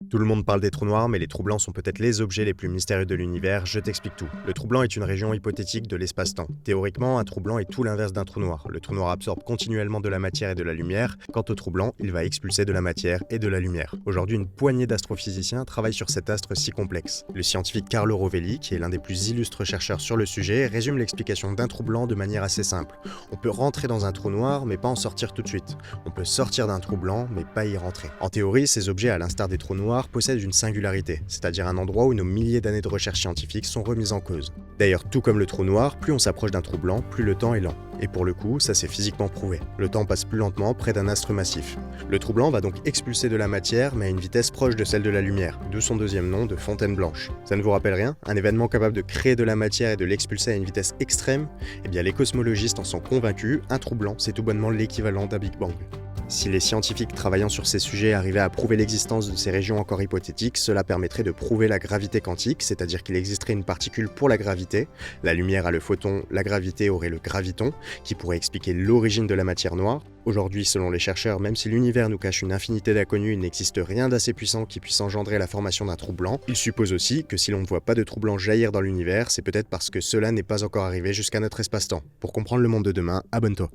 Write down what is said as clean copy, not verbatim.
Tout le monde parle des trous noirs, mais les trous blancs sont peut-être les objets les plus mystérieux de l'univers, je t'explique tout. Le trou blanc est une région hypothétique de l'espace-temps. Théoriquement, un trou blanc est tout l'inverse d'un trou noir. Le trou noir absorbe continuellement de la matière et de la lumière, quant au trou blanc, il va expulser de la matière et de la lumière. Aujourd'hui, une poignée d'astrophysiciens travaillent sur cet astre si complexe. Le scientifique Carlo Rovelli, qui est l'un des plus illustres chercheurs sur le sujet, résume l'explication d'un trou blanc de manière assez simple. On peut rentrer dans un trou noir, mais pas en sortir tout de suite. On peut sortir d'un trou blanc, mais pas y rentrer. En théorie, ces objets, à l'instar des trous noirs, possèdent une singularité, c'est-à-dire un endroit où nos milliers d'années de recherche scientifique sont remises en cause. D'ailleurs, tout comme le trou noir, plus on s'approche d'un trou blanc, plus le temps est lent. Et pour le coup, ça c'est physiquement prouvé. Le temps passe plus lentement près d'un astre massif. Le trou blanc va donc expulser de la matière, mais à une vitesse proche de celle de la lumière, d'où son deuxième nom de fontaine blanche. Ça ne vous rappelle rien? Un événement capable de créer de la matière et de l'expulser à une vitesse extrême? Eh bien les cosmologistes en sont convaincus, un trou blanc c'est tout bonnement l'équivalent d'un Big Bang. Si les scientifiques travaillant sur ces sujets arrivaient à prouver l'existence de ces régions encore hypothétiques, cela permettrait de prouver la gravité quantique, c'est-à-dire qu'il existerait une particule pour la gravité. La lumière a le photon, la gravité aurait le graviton, qui pourrait expliquer l'origine de la matière noire. Aujourd'hui, selon les chercheurs, même si l'univers nous cache une infinité d'inconnus, il n'existe rien d'assez puissant qui puisse engendrer la formation d'un trou blanc. Ils supposent aussi que si l'on ne voit pas de trou blanc jaillir dans l'univers, c'est peut-être parce que cela n'est pas encore arrivé jusqu'à notre espace-temps. Pour comprendre le monde de demain, abonne-toi.